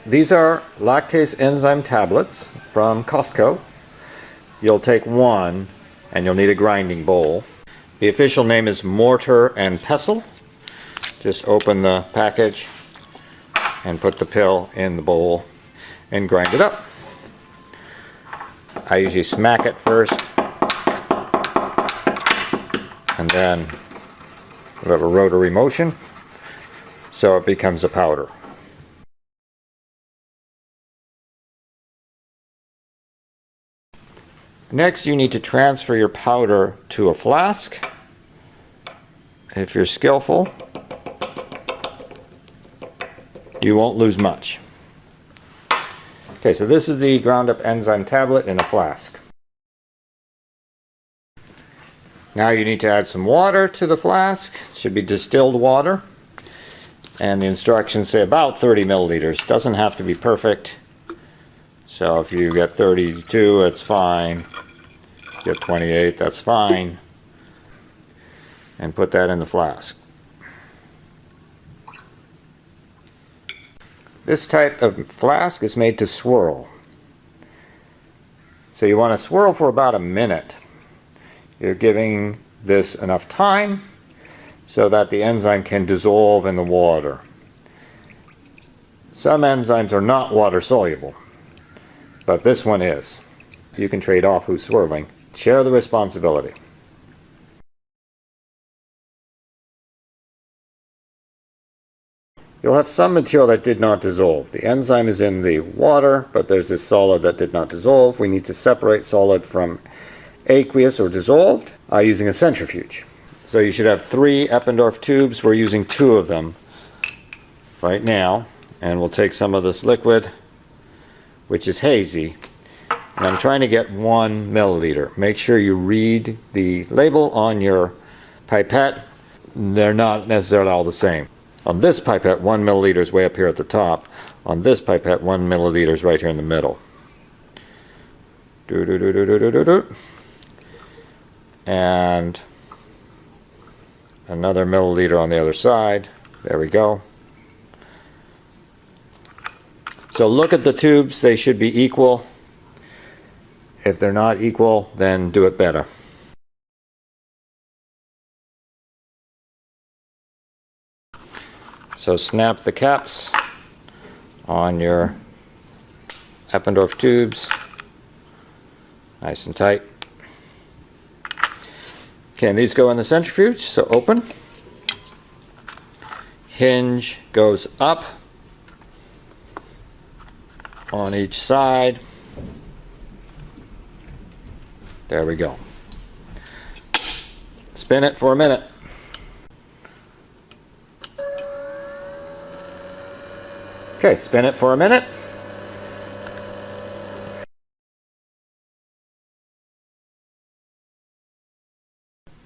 These are lactase enzyme tablets from Costco. You'll take one and you'll need a grinding bowl. The official name is mortar and pestle. Just open the package and put the pill in the bowl and grind it up. I usually smack it first and then we have a rotary motion so it becomes a powder. Next, you need to transfer your powder to a flask. If you're skillful, you won't lose much. Okay, so this is the ground up enzyme tablet in a flask. Now you need to add some water to the flask. It should be distilled water. And the instructions say about 30 milliliters. Doesn't have to be perfect. So if you get 32, it's fine. If you get 28, that's fine. And put that in the flask. This type of flask is made to swirl. So you want to swirl for about a minute. You're giving this enough time so that the enzyme can dissolve in the water. Some enzymes are not water soluble, but this one is. You can trade off who's swirling. Share the responsibility. You'll have some material that did not dissolve. The enzyme is in the water, but there's this solid that did not dissolve. We need to separate solid from aqueous or dissolved using a centrifuge. So you should have 3 Eppendorf tubes. We're using 2 of them right now. And we'll take some of this liquid, which is hazy. And I'm trying to get 1 milliliter. Make sure you read the label on your pipette. They're not necessarily all the same. On this pipette, 1 milliliter is way up here at the top. On this pipette, 1 milliliter is right here in the middle. And another milliliter on the other side. There we go. So look at the tubes. They should be equal. If they're not equal, then do it better. So snap the caps on your Eppendorf tubes, nice and tight. Okay, and these go in the centrifuge, so open. Hinge goes up on each side. There we go. Spin it for a minute. Okay, spin it for a minute.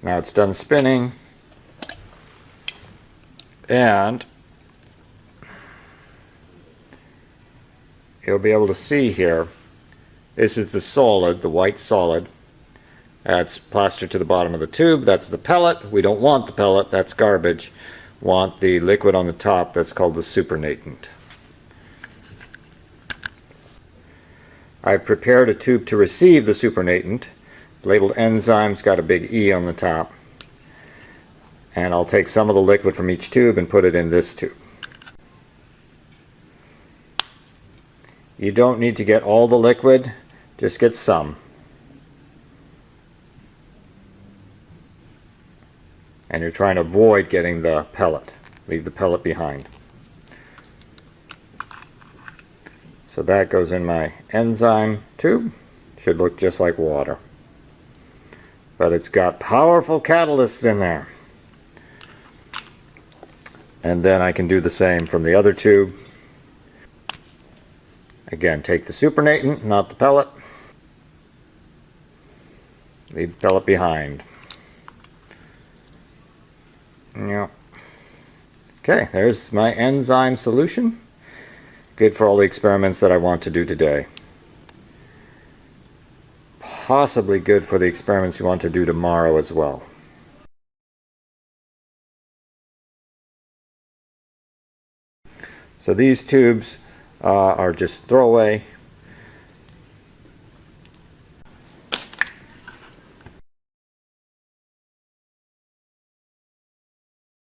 Now it's done spinning. And you'll be able to see here, this is the solid, the white solid. That's plastered to the bottom of the tube. That's the pellet. We don't want the pellet, that's garbage. Want the liquid on the top, that's called the supernatant. I've prepared a tube to receive the supernatant. It's labeled Enzyme, it's got a big E on the top. And I'll take some of the liquid from each tube and put it in this tube. You don't need to get all the liquid, just get some. And you're trying to avoid getting the pellet. Leave the pellet behind. So that goes in my enzyme tube. Should look just like water. But it's got powerful catalysts in there. And then I can do the same from the other tube. Again, take the supernatant, not the pellet. Leave the pellet behind. Yeah. Okay, there's my enzyme solution. Good for all the experiments that I want to do today. Possibly good for the experiments you want to do tomorrow as well. So these tubes are just throwaway.